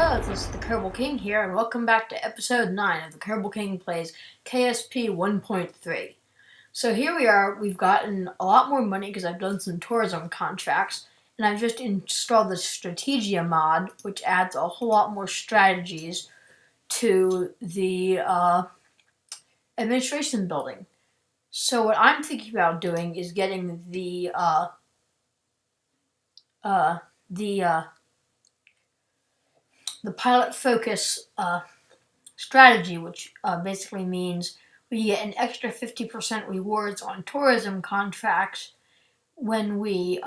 Hello, this is the Kerbal King here, and welcome back to episode 9 of the Kerbal King Plays KSP 1.3. So here we are, we've gotten a lot more money because I've done some tourism contracts, and I've just installed the Strategia mod, which adds a whole lot more strategies to the administration building. So what I'm thinking about doing is getting the pilot focus strategy, which basically means we get an extra 50% rewards on tourism contracts when we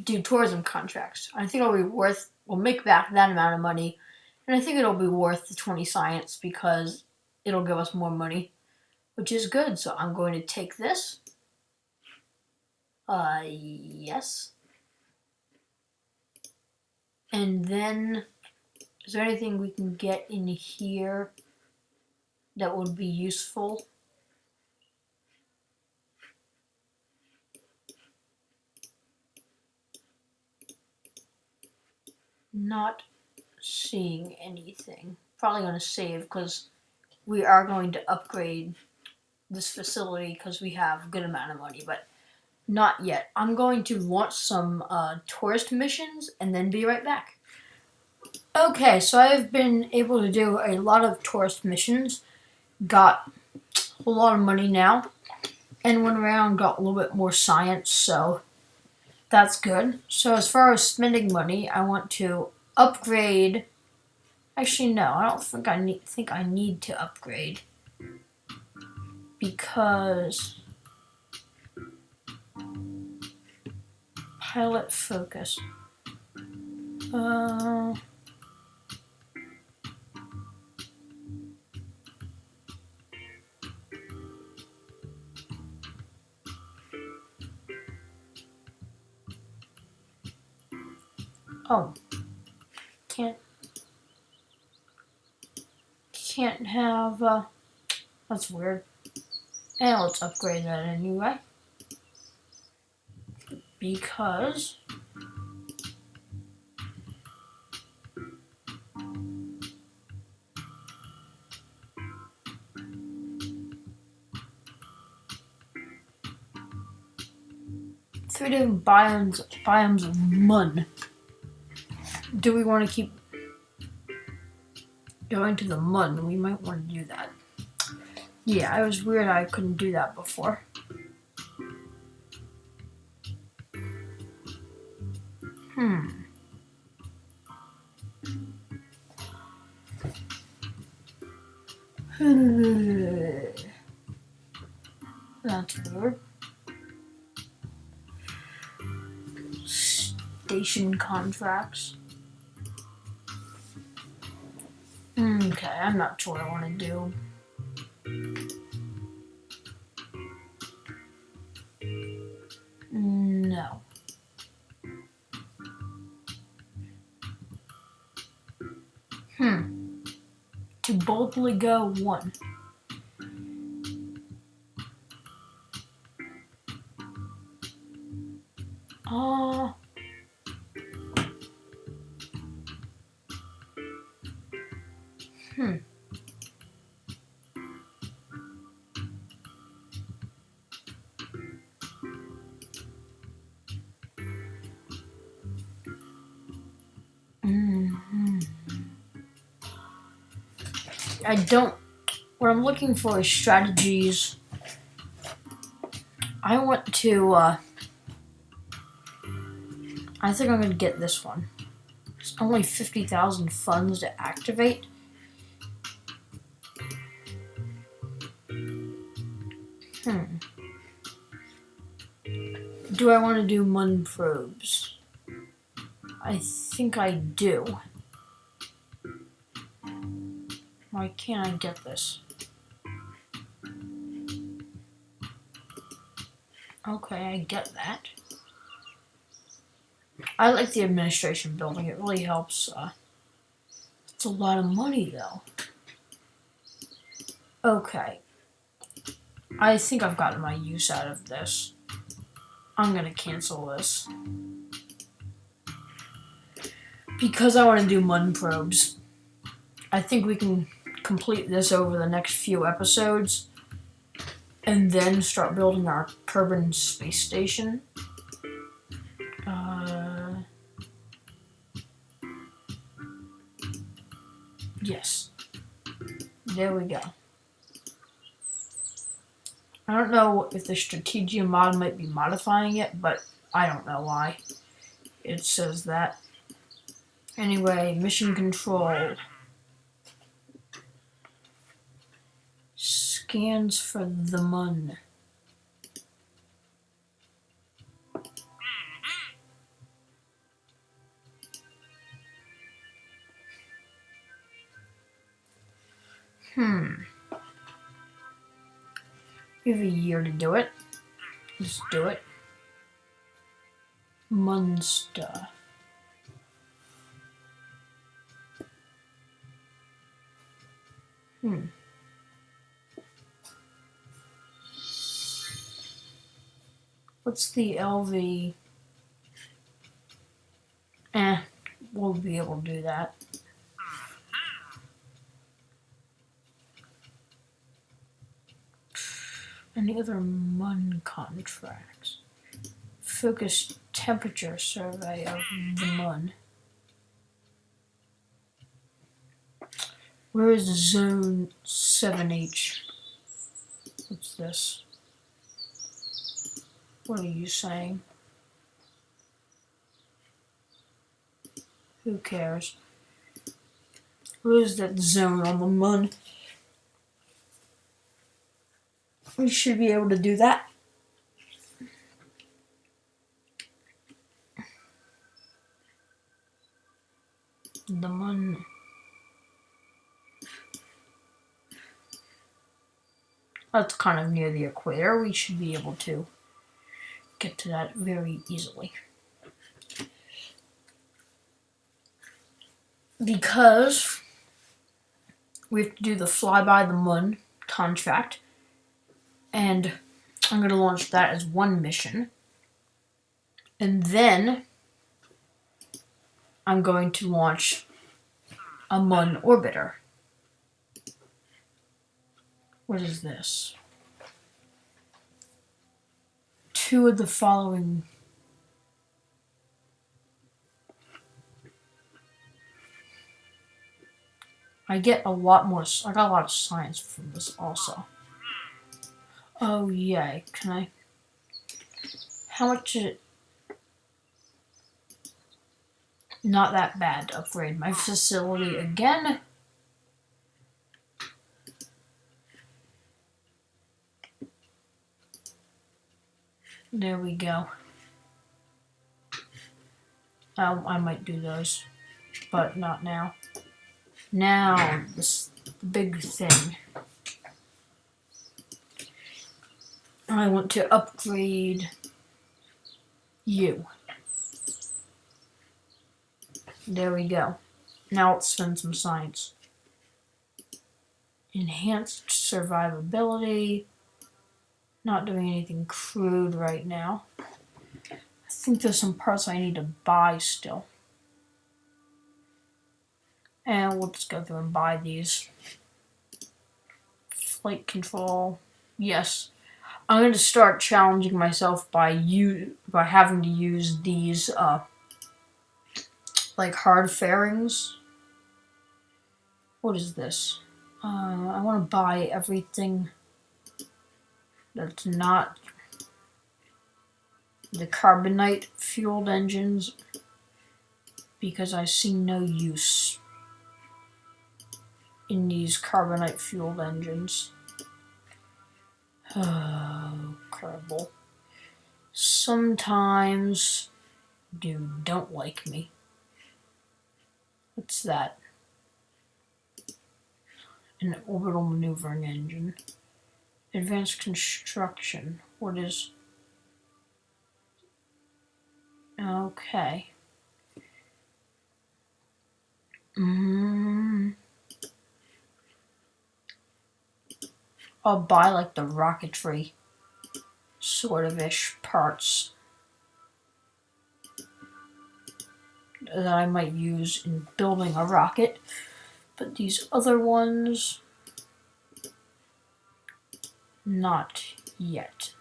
do tourism contracts. I think we'll make back that amount of money, and I think it'll be worth the 20 science because it'll give us more money, which is good. So I'm going to take this. Yes. And then, is there anything we can get in here that would be useful? Not seeing anything. Probably going to save because we are going to upgrade this facility because we have a good amount of money, but not yet. I'm going to launch some tourist missions and then be right back. Okay, so I've been able to do a lot of tourist missions. Got a lot of money now. And went around, got a little bit more science, so that's good. So as far as spending money, I want to upgrade. Actually, no, I don't think I need to upgrade because pilot focus. Oh, can't have, that's weird. And let's upgrade that anyway. Because three different biomes of mud. Do we want to keep going to the mud? We might want to do that. Yeah, it was weird I couldn't do that before. That's weird. Station contracts. Okay, I'm not sure what I want to do. No. To boldly go 1. What I'm looking for is strategies. I want to, I think I'm going to get this one. It's only 50,000 funds to activate. Do I want to do Mun probes? I think I do. Why can't I get this? Okay, I get that. I like the administration building. It really helps. It's a lot of money, though. Okay. I think I've gotten my use out of this. I'm gonna cancel this. because I want to do Mun probes. I think we can complete this over the next few episodes and then start building our Kerbal space station. Yes. There we go. I don't know if the Strategia mod might be modifying it, but I don't know why it says that. Anyway, mission control. Scans for the Mun. We have a year to do it. Let's do it. Munster. What's the LV? We'll be able to do that. Any other Mun contracts? Focused temperature survey of the Mun. Where is zone 7H? What's this? What are you saying? Who cares? Where is that zone on the Mun? We should be able to do that. The Mun. That's kind of near the equator. We should be able to get to that very easily. Because we have to do the flyby the Mun contract. And I'm going to launch that as one mission. And then I'm going to launch a Mun orbiter. What is this? 2 of the following. I got a lot of science from this also. Oh yeah, can I? How much is it? Not that bad to upgrade my facility again. There we go. I might do those, but not now. Now, the big thing. I want to upgrade you. There we go. Now let's spend some science. Enhanced survivability. Not doing anything crude right now. I think there's some parts I need to buy still. And we'll just go through and buy these. Flight control. Yes. I'm going to start challenging myself by having to use these like hard fairings. What is this? I want to buy everything that's not the carbonite fueled engines because I see no use in these carbonite fueled engines. Oh, Kerbal. Sometimes you don't like me. What's that? An orbital maneuvering engine. Advanced construction. What is... Okay. I'll buy like the rocketry sort of ish parts. that I might use in building a rocket. But these other ones, not yet.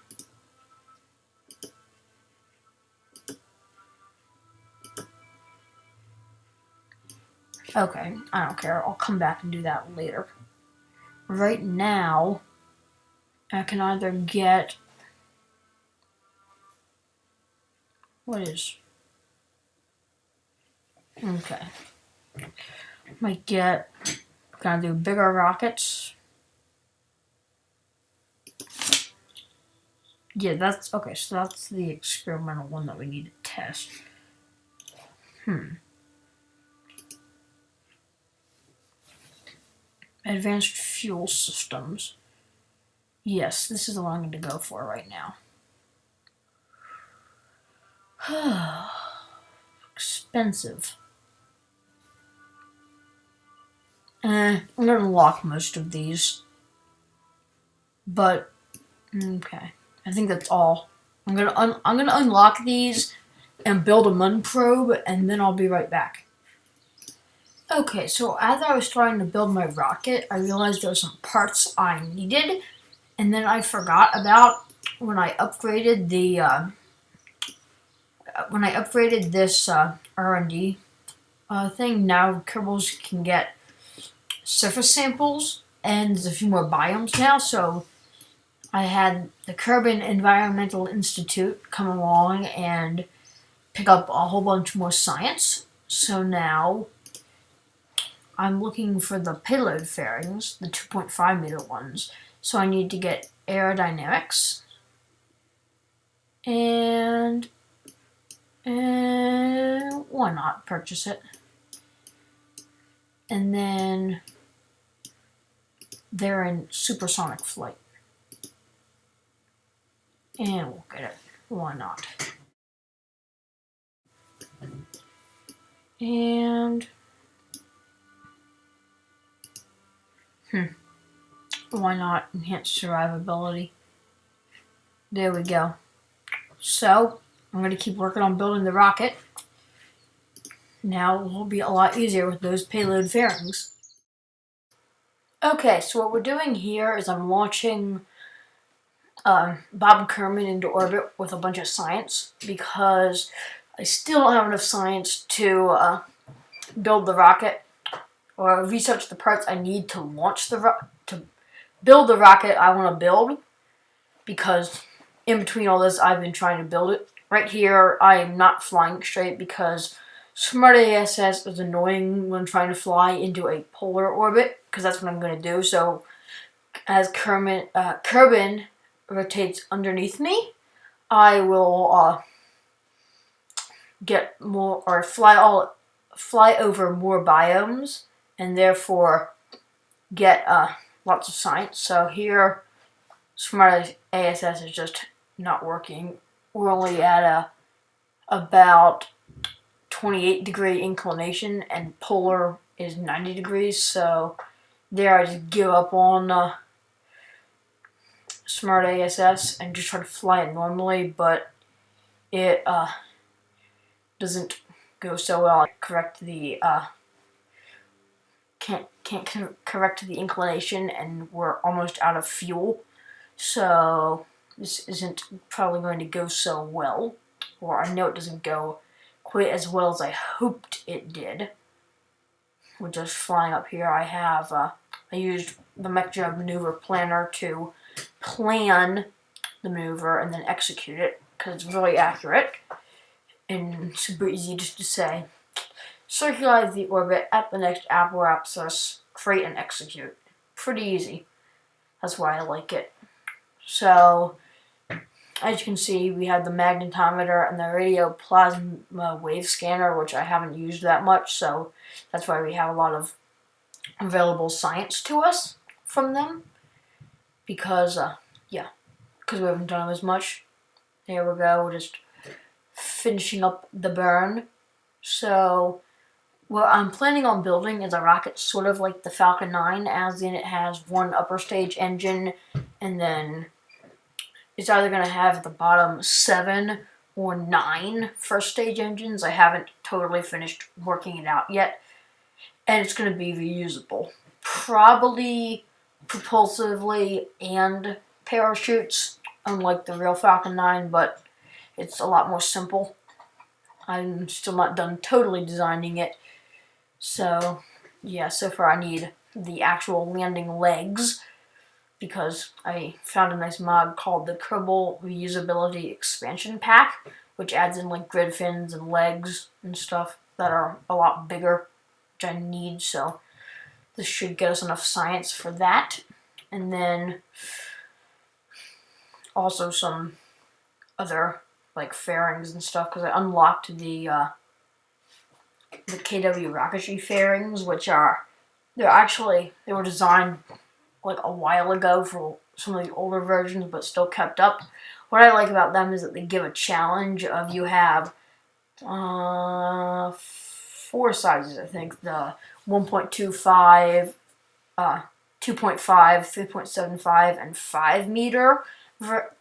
Okay, I don't care. I'll come back and do that later. Right now, I can either get... What is... Okay. Might get... Gonna do bigger rockets. Yeah, that's... Okay, so that's the experimental one that we need to test. Advanced fuel systems. Yes, this is the one I'm going to go for right now. Expensive. I'm going to unlock most of these. But, okay. I think that's all. I'm gonna unlock these and build a Mun probe, and then I'll be right back. Okay, so as I was trying to build my rocket, I realized there were some parts I needed, and then I forgot about when I upgraded this R&D thing. Now Kerbals can get surface samples, and there's a few more biomes now, so I had the Kerbal Environmental Institute come along and pick up a whole bunch more science. So now I'm looking for the payload fairings, the 2.5 meter ones. So I need to get aerodynamics and why not purchase it? And then they're in supersonic flight. And we'll get it. Why not? And why not enhance survivability? There we go. So I'm going to keep working on building the rocket. Now it will be a lot easier with those payload fairings. Okay, so what we're doing here is I'm launching Bob Kerman into orbit with a bunch of science because I still don't have enough science to build the rocket or research the parts I need to launch to build the rocket I want to build, because in between all this I've been trying to build it. Right here I am not flying straight because Smart ASS is annoying when trying to fly into a polar orbit, because that's what I'm going to do. So as Kerbin rotates underneath me, I will get more, or fly over more biomes, and therefore get lots of science. So here, Smart ASS is just not working. We're only at about 28-degree inclination, and polar is 90 degrees. So there, I just give up on Smart ASS and just try to fly it normally, but it doesn't go so well. I can't correct the inclination, and we're almost out of fuel, so this isn't probably going to go so well, or I know it doesn't go quite as well as I hoped it did. We're just flying up here. I used the MechJug maneuver planner to plan the maneuver and then execute it, because it's really accurate and super easy just to say. Circularize the orbit at the next apparatus, create and execute. Pretty easy. That's why I like it. So, as you can see, we have the magnetometer and the radio plasma wave scanner, which I haven't used that much, so that's why we have a lot of available science to us from them. Because, because we haven't done them as much. There we go, we're just finishing up the burn. So, what I'm planning on building is a rocket sort of like the Falcon 9, as in it has one upper stage engine, and then it's either going to have at the bottom 7 or 9 first stage engines. I haven't totally finished working it out yet. And it's going to be reusable. Probably propulsively and parachutes, unlike the real Falcon 9, but it's a lot more simple. I'm still not done totally designing it. So, yeah, so far I need the actual landing legs, because I found a nice mod called the Kerbal Reusability Expansion Pack, which adds in like grid fins and legs and stuff that are a lot bigger, which I need, so this should get us enough science for that. And then also some other like fairings and stuff, because I unlocked the KW rocketry fairings, which they were designed like a while ago for some of the older versions, but still kept up. What I like about them is that they give a challenge of you have 4 sizes, I think. The 1.25, 2.5, 3.75, and 5 meter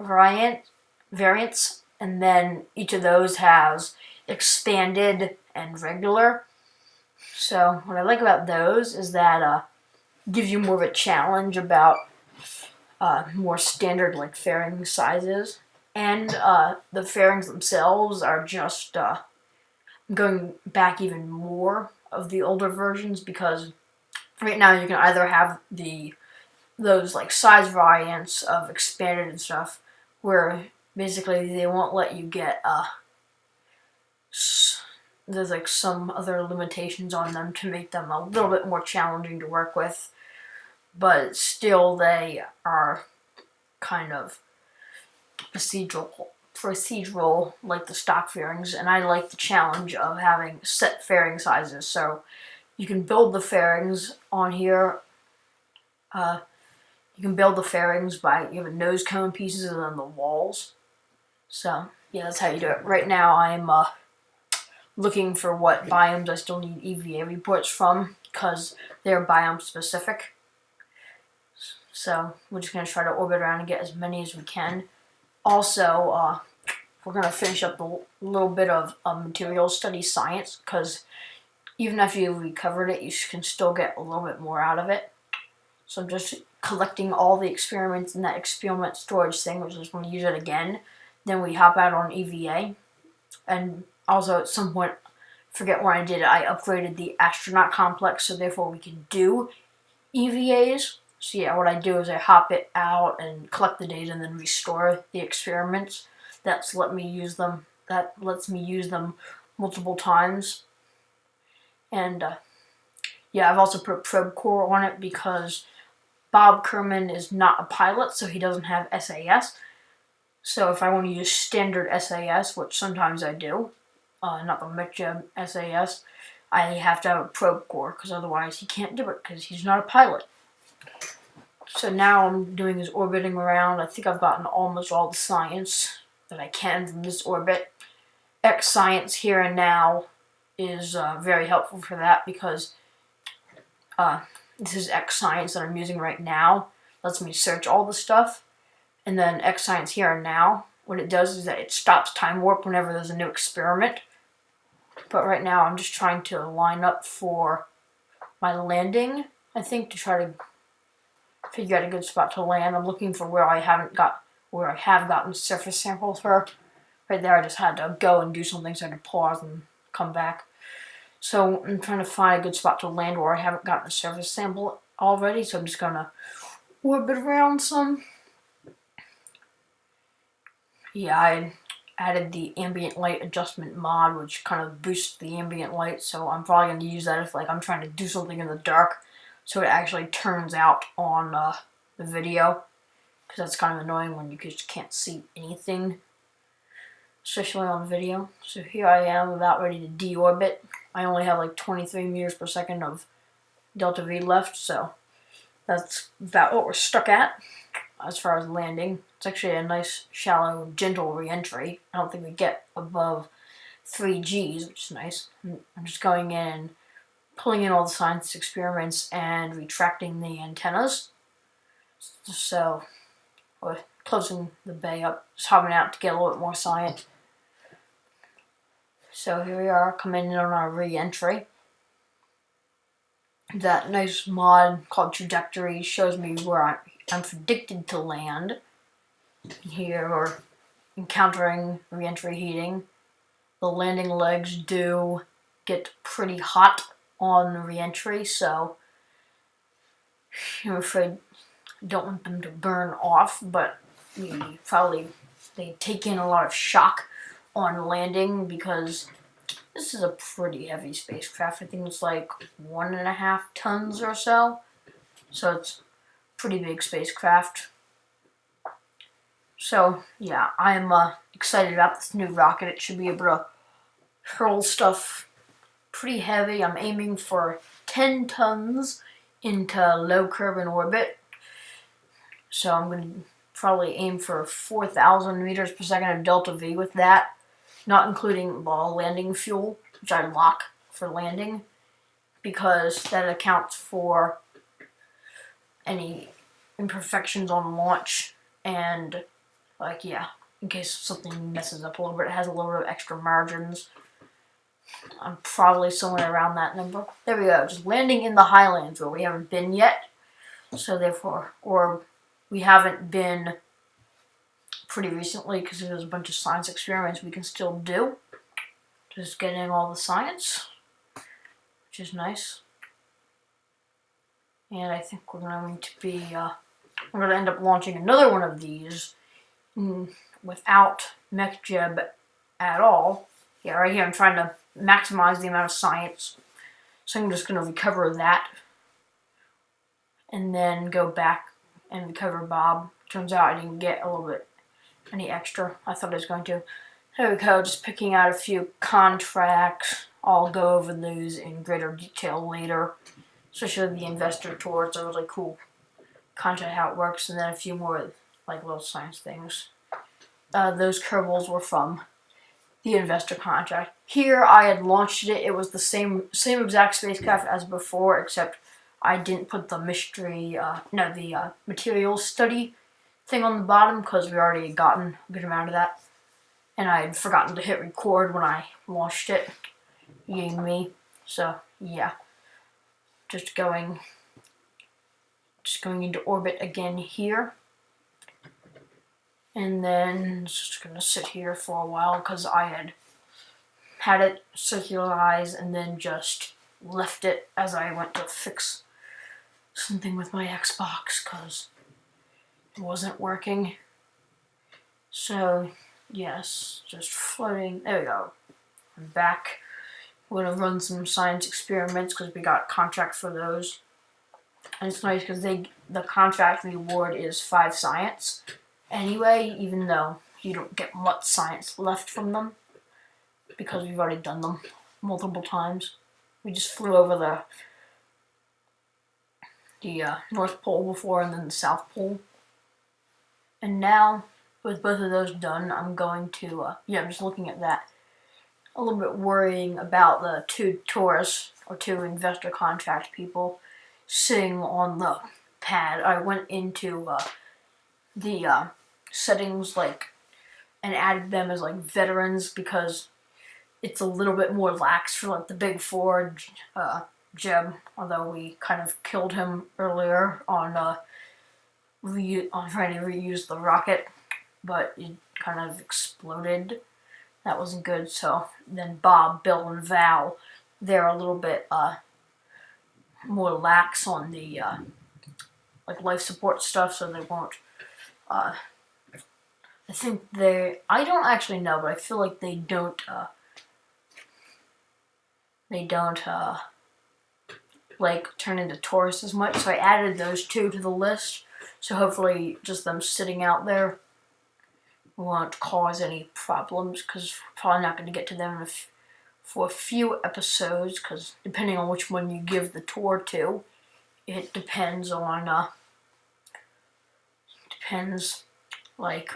variants, and then each of those has expanded and regular. So what I like about those is that gives you more of a challenge about more standard like fairing sizes, and the fairings themselves are just going back even more of the older versions, because right now you can either have those like size variants of expanded and stuff, where basically they won't let you get there's like some other limitations on them to make them a little bit more challenging to work with, but still they are kind of procedural like the stock fairings, and I like the challenge of having set fairing sizes. So you can build the fairings on here. You can build the fairings by, you have a nose cone pieces and then the walls. So yeah, that's how you do it. Right now I'm looking for what biomes I still need EVA reports from, because they're biome specific. So we're just going to try to orbit around and get as many as we can. Also, we're going to finish up a little bit of material study science, because even after you've recovered it, you can still get a little bit more out of it. So I'm just collecting all the experiments in that experiment storage thing, which is when we use it again. Then we hop out on EVA. And also at some point, forget when I did it, I upgraded the astronaut complex, so therefore we can do EVAs. So yeah, what I do is I hop it out and collect the data and then restore the experiments. That lets me use them multiple times. And yeah, I've also put probe core on it because Bob Kerman is not a pilot, so he doesn't have SAS. So if I want to use standard SAS, which sometimes I do, not the McJeb SAS, I have to have a probe core, because otherwise he can't do it, because he's not a pilot. So now I'm doing is orbiting around. I think I've gotten almost all the science that I can from this orbit. X Science Here and Now is very helpful for that, because this is X Science that I'm using right now. Lets me search all the stuff. And then X Science Here and Now, what it does is that it stops time warp whenever there's a new experiment. But right now I'm just trying to line up for my landing, I think, to try to figure out a good spot to land. I'm looking for where I have gotten surface samples for. Right there I just had to go and do something so I could pause and come back. So I'm trying to find a good spot to land where I haven't gotten a surface sample already, so I'm just gonna orbit around some. Yeah, I added the ambient light adjustment mod, which kind of boosts the ambient light, so I'm probably going to use that if like I'm trying to do something in the dark, so it actually turns out on the video, because that's kind of annoying when you just can't see anything, especially on video. So here I am about ready to deorbit. I only have like 23 meters per second of delta V left, so that's about what we're stuck at as far as landing. It's actually a nice, shallow, gentle re-entry. I don't think we get above 3 Gs, which is nice. I'm just going in, pulling in all the science experiments, and retracting the antennas. So we're closing the bay up, just hopping out to get a little bit more science. So here we are coming in on our re-entry. That nice mod called Trajectory shows me where I'm predicted to land. Here we're encountering re-entry heating. The landing legs do get pretty hot on re-entry, so I'm afraid I don't want them to burn off, but they take in a lot of shock on landing because this is a pretty heavy spacecraft. I think it's like 1.5 tons or so. So it's a pretty big spacecraft. So yeah, I'm excited about this new rocket. It should be able to hurl stuff pretty heavy. I'm aiming for 10 tons into low Kerbal orbit. So I'm going to probably aim for 4,000 meters per second of delta V with that, not including ball landing fuel, which I lock for landing, because that accounts for any imperfections on launch and, like, yeah, in case something messes up a little bit. It has a little bit of extra margins. I'm probably somewhere around that number. There we go, just landing in the highlands where we haven't been yet. So therefore, or we haven't been pretty recently because there's a bunch of science experiments we can still do. Just getting all the science, which is nice. And I think we're going to end up launching another one of these without MechJeb at all. Yeah, right here I'm trying to maximize the amount of science. So I'm just going to recover that and then go back and recover Bob. Turns out I didn't get a little bit any extra. I thought I was going to. There we go, just picking out a few contracts. I'll go over those in greater detail later. Especially the investor tour. It's a really cool contract, how it works, and then a few more like little science things. Those Kerbals were from the investor contract. Here I had launched it. It was the same exact spacecraft as before, except I didn't put the materials study thing on the bottom because we already had gotten a good amount of that, and I had forgotten to hit record when I launched it. Yay me! So yeah, just going into orbit again here. And then it's just going to sit here for a while because I had it circularize and then just left it as I went to fix something with my Xbox because it wasn't working. So, yes, just floating. There we go. I'm back. We're going to run some science experiments because we got a contract for those. And it's nice because the contract reward is 5 science. Anyway, even though you don't get much science left from them because we've already done them multiple times. We just flew over the North Pole before and then the South Pole. And now, with both of those done, I'm going to, I'm just looking at that. A little bit worrying about the 2 tourists or 2 investor contract people sitting on the pad. I went into the settings and added them as veterans because it's a little bit more lax for the big 4 Jeb, although we kind of killed him earlier on trying to reuse the rocket, but it kind of exploded. That wasn't good. So then Bob, Bill, and Val, they're a little bit more lax on the life support stuff, so they won't. I think I don't actually know, but I feel like they don't turn into tourists as much. So I added those 2 to the list. So hopefully just them sitting out there won't cause any problems, because we're probably not going to get to them for a few episodes, because depending on which one you give the tour to, it depends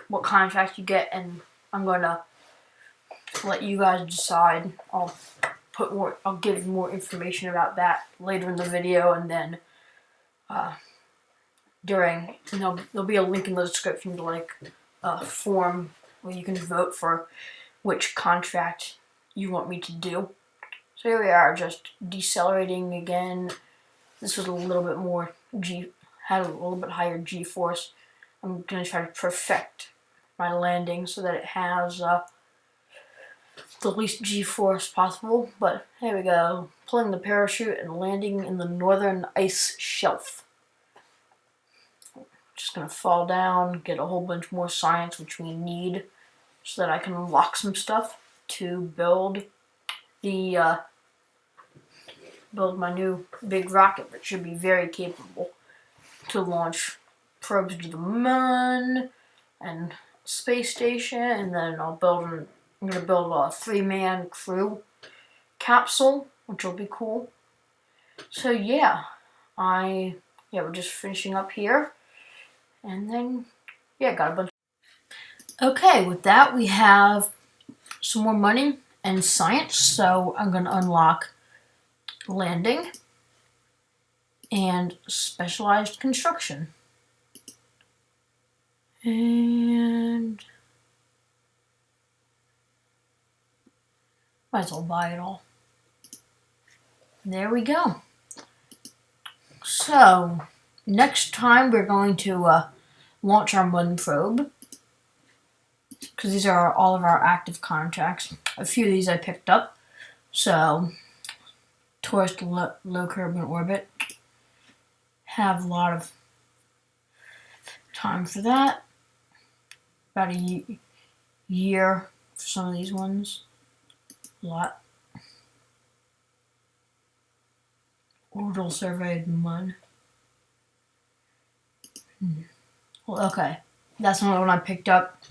what contract you get, and I'm going to let you guys decide. I'll give more information about that later in the video, and then there'll be a link in the description to a form where you can vote for which contract you want me to do. So here we are, just decelerating again. This was a little bit more had a little bit higher G-force. I'm going to try to perfect my landing so that it has the least G-force possible. But here we go, pulling the parachute and landing in the northern ice shelf. Just going to fall down, get a whole bunch more science, which we need, so that I can unlock some stuff to build my new big rocket that should be very capable to launch probes to the moon and space station. And then I'm going to build a 3-man crew capsule, which will be cool. So yeah, we're just finishing up here, and then got a bunch. Okay, with that we have some more money and science, so I'm going to unlock landing and specialized construction. And might as well buy it all. There we go. So next time we're going to launch our moon probe, because these are all of our active contracts. A few of these I picked up. So towards the low Kerbal orbit. Have a lot of time for that. About a year for some of these ones. A lot. Orbital survey of the moon. Well, okay. That's not one I picked up.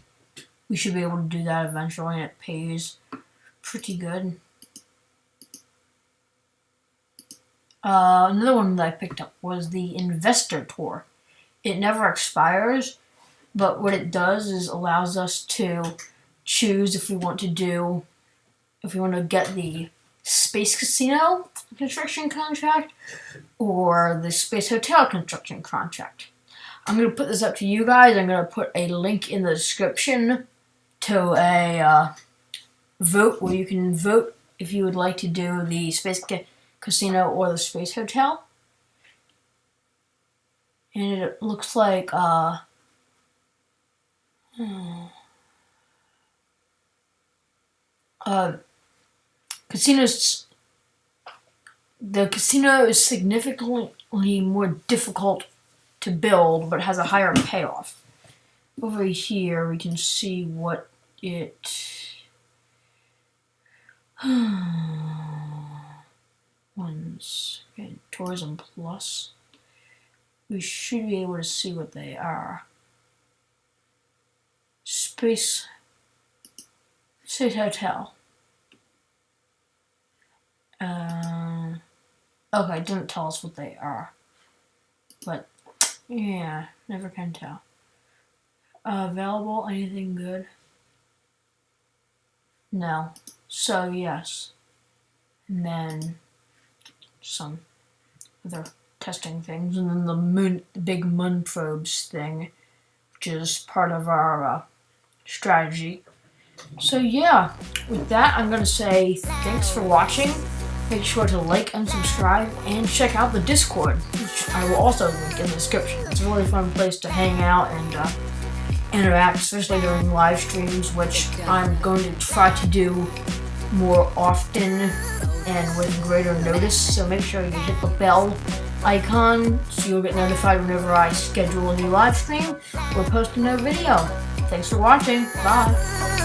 We should be able to do that eventually, and it pays pretty good. Another one that I picked up was the Investor Tour. It never expires, but what it does is allows us to choose if we want to get the Space Casino construction contract or the Space Hotel construction contract. I'm going to put this up to you guys. I'm going to put a link in the description to a vote where you can vote if you would like to do the Space Casino or the Space Hotel. And it looks like the casino is significantly more difficult to build, but has a higher payoff. Over here we can see what it one second. Tourism Plus. We should be able to see what they are. Space Hotel. Okay, it didn't tell us what they are. But, yeah, never can tell. Available, anything good? No. So, yes. And then some other testing things. And then the big moon probes thing, which is part of our strategy. So, yeah. With that, I'm going to say thanks for watching. Make sure to like and subscribe, and check out the Discord, which I will also link in the description. It's a really fun place to hang out and interact, especially during live streams, which I'm going to try to do more often and with greater notice. So make sure you hit the bell icon so you'll get notified whenever I schedule a new live stream or post a new video. Thanks for watching. Bye.